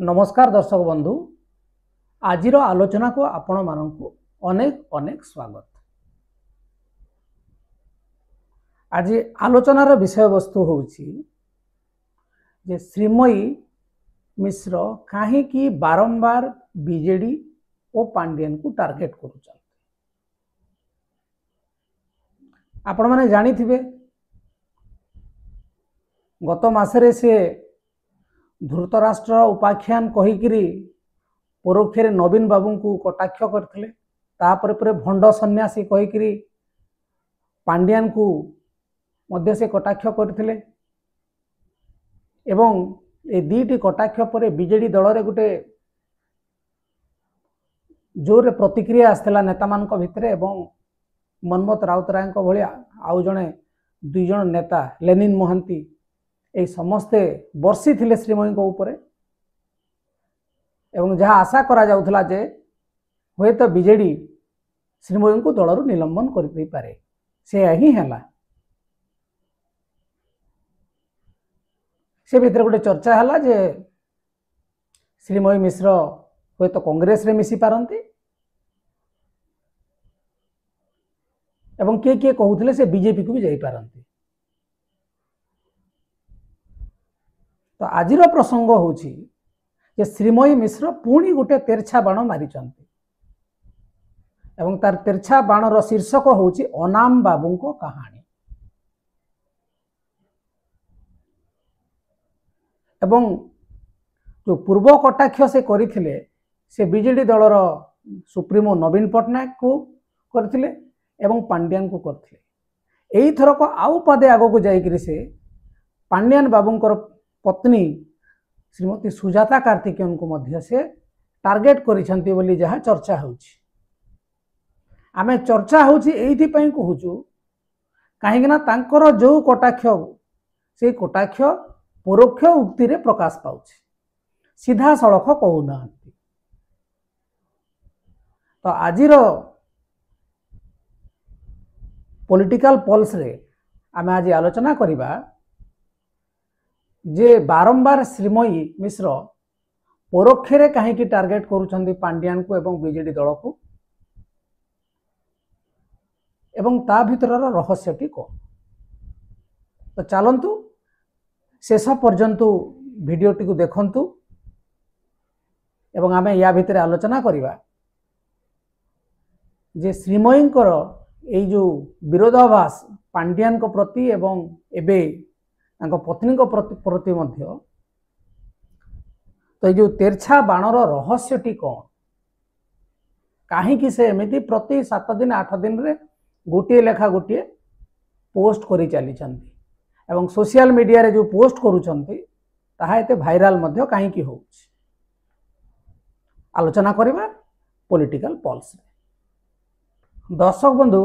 नमस्कार दर्शक बंधु आजिर आलोचना को आपण मानक अनेक अनेक स्वागत। आज आलोचनार विषय वस्तु होउछि जे श्रीमयी मिश्र कहीं बारंबार बीजेडी और पांडियन को टार्गेट करुछन। आपण माने जानी थिबे गत मासरे से धृतराष्ट्र उपाख्यान कहीकिरी परोक्षे नवीन बाबू को कटाक्ष करथिले। तापर पर भंड सन्यासी कहीकिरी पांडियन को मध्य से कटाक्ष करथिले एवं ए दीटी कटाक्ष पर बीजेडी दल रे गुटे जोर प्रतिक्रिया आसला नेता मान भितर एवं मनमत राउतराय भलिया आउ जणे दुई जण नेता लेनिन मोहंती ए समस्ते बर्षी थिले श्रीमयी को ऊपर एवं जहाँ आशा करा जाउथला जे हुए तो बीजेडी श्रीमयी को दलरू निलंबन कर दे पारे से ही हैला। से भितर गोटे चर्चा हैला जे श्रीमयी मिश्र हुए तो कांग्रेस रे मिसी पारंती एवं किए कहूथिले से बीजेपी को भी जाई पारंती। तो आज प्रसंग होछि जे श्रीमयी मिश्र पुणी गोटे तेरछा बाण मारिचंती एवं तार तेरछा बाणर शीर्षक होछि अनाम बाबू को कहानी। एवं जो पूर्व कटाक्ष से करथिले से बीजेडी दलर सुप्रीमो नवीन पट्टनायक को करथिले एवं पांड्यान को करथिले। एई थरक आउ पदे आगो को जाइकरी से पांड्यान बाबूंकर पत्नी श्रीमती सुजाता कार्तिकेयन को मध्य से टार्गेट करिसंती बोली जहाँ चर्चा होछि। आमे चर्चा होछि एइथि पई कहूछु काहेकि ना तांकर जो कटाक्ष से कटाक्ष परोक्ष उक्ति रे प्रकाश पाउछि सीधा सड़क कहू नांती। तो आजिर पॉलिटिकल पल्स रे आमे आज आलोचना करिबा जे बारंबार श्रीमयी मिश्र परोक्षे कहीं टार्गेट करुछंती पांड्यान को एवं बीजेडी दल को एवं ता भितरर रहस्यटी कौन। तो चलंतु शेष पर्यंत भिडियोटी को देखंतु एवं आमे या भितर आलोचना करिबा जे श्रीमयींकर एई जो विरोधाभास पांड्यान को प्रति एवं एबे पत्नी प्रति मध्य तो ये जो तेरछा बाणर रहस्यटी कौन कहीं से प्रति 7 दिन 8 दिन रे गोटे लेखा गोटे पोस्ट करी चली एवं सोशल मीडिया रे जो पोस्ट करुचंती ताहा एते भाइराल मध्य कहीं हो। आलोचना करिबा पॉलिटिकल पल्स। दर्शक बंधु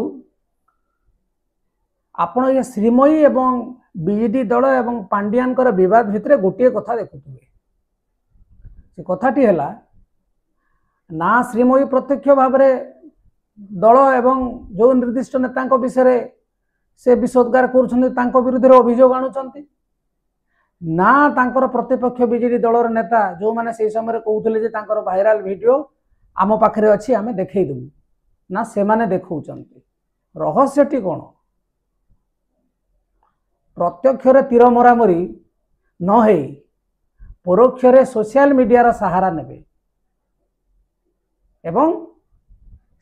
आपण ये श्रीमयी एवं बीजेडी दल एवं पांड्यान विवाद भितर गोटे कथा देखुए से कथाटी है ना श्रीमयी प्रत्यक्ष भाव दल एवं जो निर्दिष्ट नेता विषय से विषोद्गार कर विरुद्ध अभियोग आणुंट ना तांकर प्रतिपक्ष बीजेडी दलर नेता जो मैंने से समय कहते भाइराल वीडियो आम पाखे अच्छी आम देखईदेबू ना से माने देखौचंती। रहस्यटी कौन प्रत्यक्षरे तीर मरामरी न हे परोक्षरे सोशल मीडिया सहारा नेबे एवं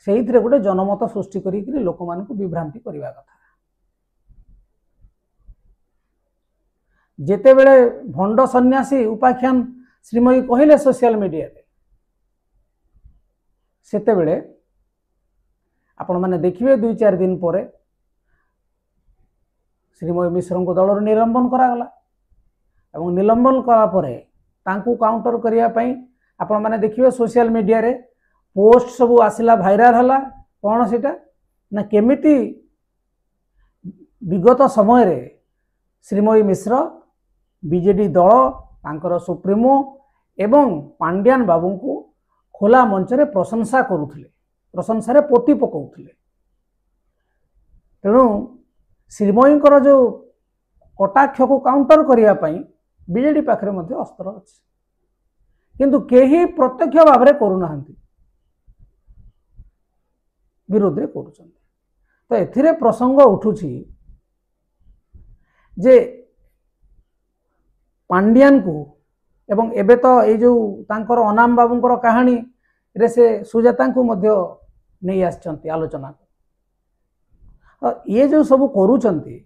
से गोटे जनमत सृष्टि करी लोक मान को विभ्रांति करने कथा। जेते बेले भंड सन्यासी उपाख्यान श्रीमयी कहले सोशल मीडिया सेते बेले आपण माने देखिए 2-4 दिन पर श्रीमयी मिश्र को दलर निलंबन करागला एवं निलंबन करा परे तांकू काउंटर करने आपण माने देखिए सोशल मीडिया रे पोस्ट सब आसिला भाइराल हला कौन सीटा ना केमिति विगत समय रे श्रीमयी मिश्र बीजेडी दल तांकर सुप्रीमो एवं पांड्यान बाबू को खोला मंच रे प्रशंसा करुथिले प्रशंसा पोती पकाउथिले। तेणु श्रीमयी जो कटाक्ष को काउंटर करने बीजेडी पाखे अस्त्र अच्छे किंतु केही प्रत्यक्ष भाव में करूना विरोध रे करुछन। तो एथिरे प्रसंग उठुछि जे पांड्यान को एवं एबे तो ये जो तांकर अनाम बाबूंकर कहानी रे से सुजाता को मध्य नहीं आछंती आलोचना को। ये जो सब करूछंती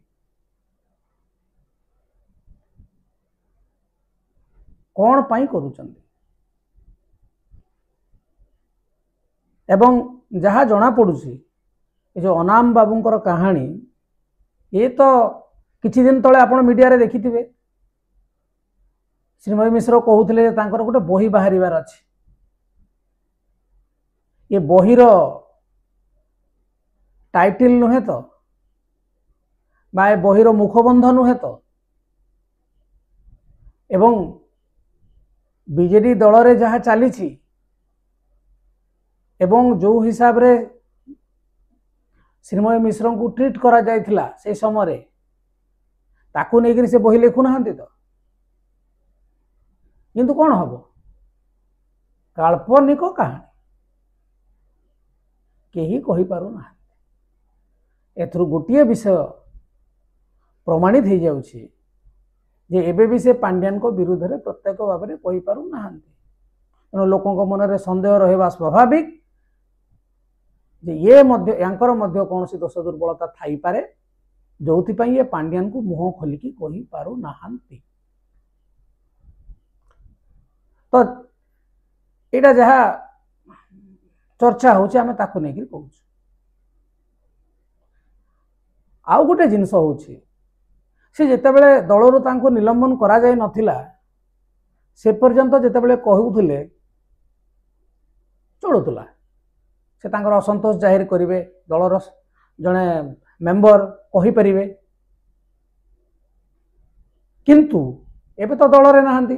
कौन पाई करूछंती एवं जहाँ जना पड़ुछि ये जो अनाम बाबूंकर कहानी ये तो किछि दिन तले आपण मीडिया रे देखिथिबे श्रीमय मिश्र कहूथिले तांकर गोटे बही बाहरिबार अछि। ये बहीर टाइटल नुहे तो बा बहीर मुखबंध नुहे तो एवं बीजेडी दल रे जहाँ चली एवं जो हिसाब रे श्रीमय मिश्र को ट्रीट करा जायथिला से समय ताकू नहीं से बही लिखु ना तो किंतु कौन हम काल्पनिक कहानी केही कहि पारु ना। एथरु गोटे विषय प्रमाणित हो जाउछि जे एबे भी से पांड्यान को विरुद्ध रे प्रत्येक भाव में कहि पारु ना। तेणु लोकों मन में संदेह रहा स्वाभाविक जे ये मध्य यांकर मध्य कौन सी दोष दुर्बलता थाई पारे जो ये पांड्यान को मुह खोलिकी कहि पारु नाहांती। तो यहाँ जहाँ चर्चा होचे आमे ताकू नहीं कहूँ। आउ गोटे जिनस होची से जितेबाला दलरू तांको निलंबन करा जाय नथिला से पर्यंत जितेबाला कहूथिले चलुला से तांकर असंतोष जाहिर करिवे दलर जड़े मेंबर कहि परिवे किंतु एबे तो दल रे नाहंती।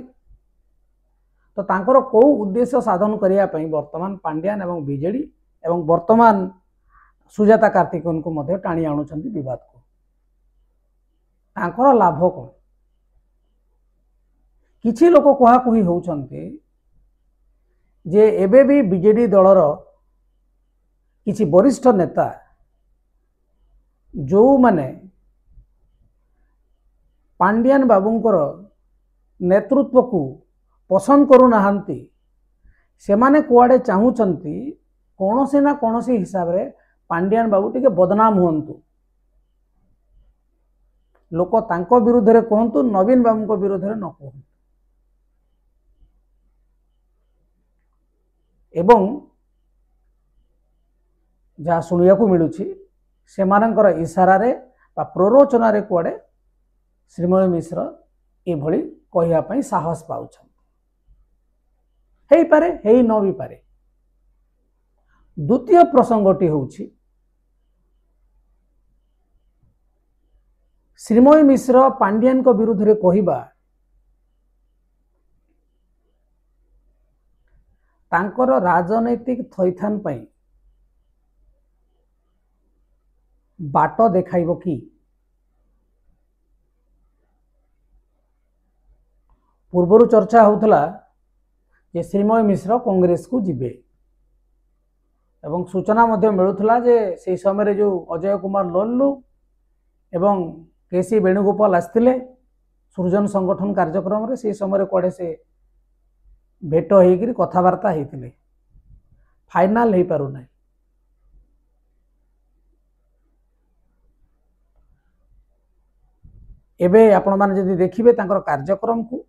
तो तांकर को उद्देश्य साधन करिया पई वर्तमान पांड्यान एवं बीजेडी एवं वर्तमान सुजाता कार्तिकन को मध्य टाणी आणुछंती विवाद को तांकर लाभ कौन। किछि लोक कहा कही होउछंती जे एबे भी बीजेडी दलर किछि वरिष्ठ नेता जो माने पांड्यान बाबूंकर नेतृत्व को पसंद करू नाहांती से माने कुआडे चाहूचंती कौनसी ना कौनसी हिसाब रे पांड्यान बाबू टिके बदनाम हुंतु लोक तांको विरुद्ध रे कहंतु नवीन बाबू को विरुद्ध रे न कहंतु एवं जहाँ शुणिया को मिलूची से मानकर इशारा रे बा प्ररोचना रे कुआडे श्रीमय मिश्र ये भली कहिया पई साहस पाउछन हेई पारे हेई न भी पारे। द्वितीय प्रसंगटी होउछि श्रीमय मिश्र पांड्यान को विरुद्ध रे कहिबा तांकर राजनैतिक थैथान पई बाट देखाइबो कि पूर्वर चर्चा होउथला जे श्रीमय मिश्र कांग्रेस को जिबे एवं सूचना मध्य मिलूला जे से समय जो अजय कुमार लोल्लू एवं केसी वेणुगोपाल आसते सृजन संगठन कार्यक्रम रे से समय कड़े से भेट होकर कथबार्ता होते फाइनाल हो पार ना। एबे आपण माने जदि देखिबे तांकर कार्यक्रम को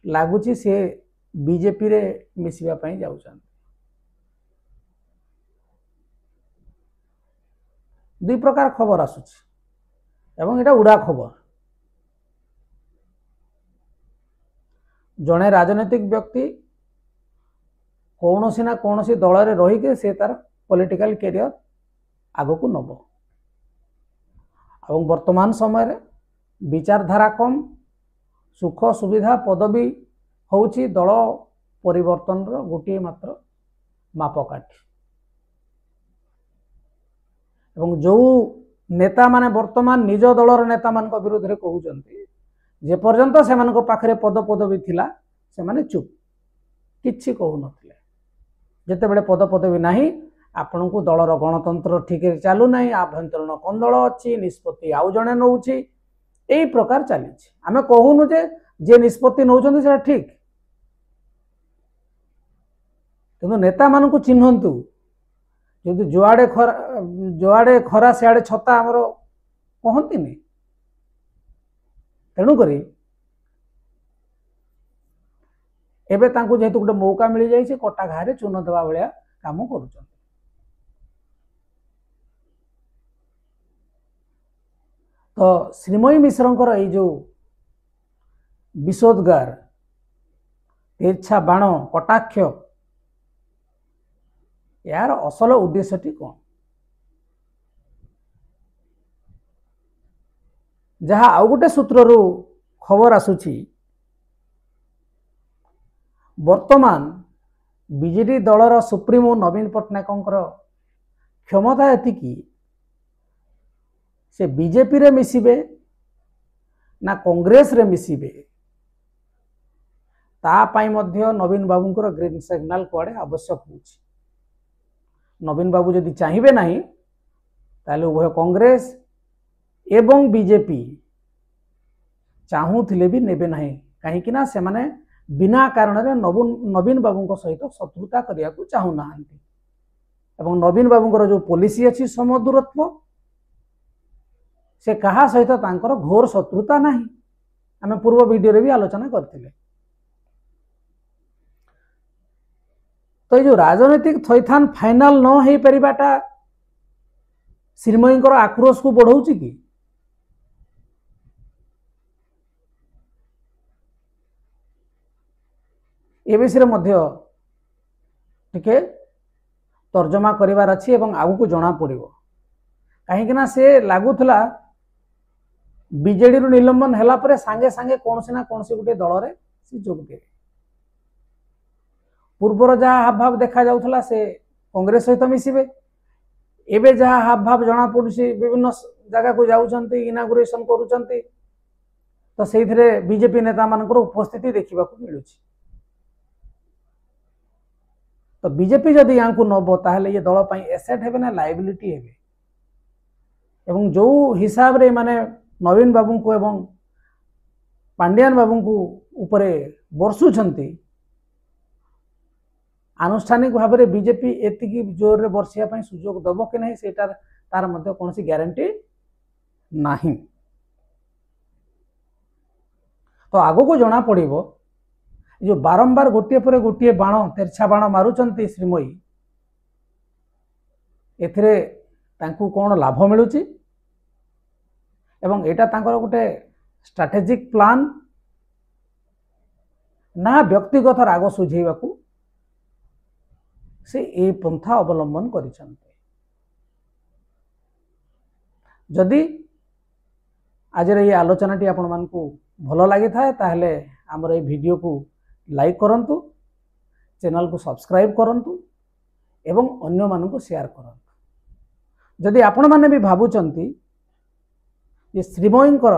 लागुची से बीजेपी रे मिसिबा पई जाउछन। दुई प्रकार खबर आसुची एवं एटा उड़ा खबर। जड़े राजनैतिक व्यक्ति कौनसी ना कौनसी दल रे रही के से तार पॉलिटिकल कैरियर आगो को नब और वर्तमान समय रे विचारधारा कम सुख सुविधा पदवी होउची दल परिवर्तन रो गोटे मात्र मापकाठी एवं जो नेता माने वर्तमान निज दलर नेता मान विरुद्ध रे कहउचंती जे पर्यंत से पाखरे पद पदवी थिला से माने चुप किछि कहूनथिले जेतेबेले पद पदवी नाही आपणको दलर गणतंत्र ठीक चालू नाही आभ्यंतरण कंदल अछि निष्पत्ति आउ जणे नउछि एई प्रकार चली आमे कहूनु जे निष्पत्ति नउछन्ति सेटा ठीक किंतु नेता मानकु चिन्हंतु यदि जुआड़े खरा सियाड़े छता आमर कहती नहीं तेणुक एबे तांको जेहेतु गोटे मौका मिल जाए कटा घारे चून देवा भाया काम कर तो श्रीमयी मिश्र जो विशोद्गार तिरछा बाण कटाक्ष यार असल उद्देश्यटी कौन जहाँ आउ गोटे सूत्रु खबर आसुची वर्तमान बीजेडी दलर सुप्रीमो नवीन पट्टनायक क्षमता एतिकी से बीजेपी रे मिसिबे ना कांग्रेस रे मिसिबे ता पाई मध्य नवीन बाबूंकर ग्रीन सिग्नल कुआडे आवश्यक होची नवीन बाबू जदि चाहिए नहीं ताले उभय कांग्रेस एवं बीजेपी चाहूले भी नेबे नहीं कहीं से माने बिना कारण रे नवीन बाबू सहित शत्रुता करने को चाहूना एवं नवीन बाबूंकर जो पॉलिसी अच्छी समदूरत्व से कहा सहित तांकर घोर शत्रुता नहीं आम पूर्व वीडियो रे भी आलोचना करथिले तो ये जो राजनीतिक थैथान फाइनाल न हो पारिबाटा श्रीमयी आक्रोश को बढ़ाऊँ कि ए विषय टिके तर्जमा करिवार अछि एवं आगु को जना पड़िबो कहीं से लगुला बीजेडी रु निलंबन हैला परे सांगे सांगे कौन से ना कौन से गोटे दल रे से जोग देबे पूर्वर जहाँ हाव भाव देखा जाउथला से कांग्रेस सहित मिसिबे एबे जहाँ हाव भाव जना पड़ुसी विभिन्न जगह को जाउछन्ती इनागुरेशन करूछन्ती तो सेइथरे बीजेपी नेता मानकर उपस्थिति देखा मिलुछि तो बीजेपी जदि यहाँ को नब ताहले ये दल पई एसेट हेबे ना लायबिलिटी हेबे एवं जो हिसाब रे माने नवीन बाबू को एवं पांड्यान बाबू को ऊपर बरसुछन्ती आनुष्ठानिक भाव में बीजेपी एतिकी जोर रे बर्षिया पई सुजोग दबो कि नहीं सेटार तार मध्य कौन सी ग्यारंटी नहीं तो आगो को जना पड़िबो जो बारंबार गोटे पर गोटे बाण तेरछा बाण मारुचंती श्रीमयी एथिरे तांकू कौन लाभ मिलुची एवं एटा तांकर गोटे स्ट्रैटेजिक प्लान ना व्यक्तिगत राग सुझेबाकू से ए पंथा अवलंबन करिसंते जदि आज ये आलोचनाटी आपण मानकू भल लगी थाए ताहले हमर ए वीडियो को लाइक करंतु चैनल को सब्सक्राइब करंतु एवं अन्य मानकू शेयर करंतु जदि आपण माने भी भाबुचंती ये श्रीमयींकर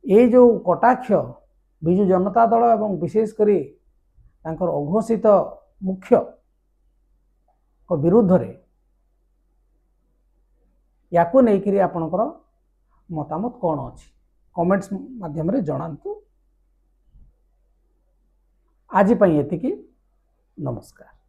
ये जो कटाक्ष बिजु जनता दल एवं विशेष करी तांकर अघोषित मुख्य को विरुद्ध रे याकू नहीं आपणकर मतामत कौन अच्छी कमेंट्स माध्यम रे जणांतु आज पई एतिकी नमस्कार।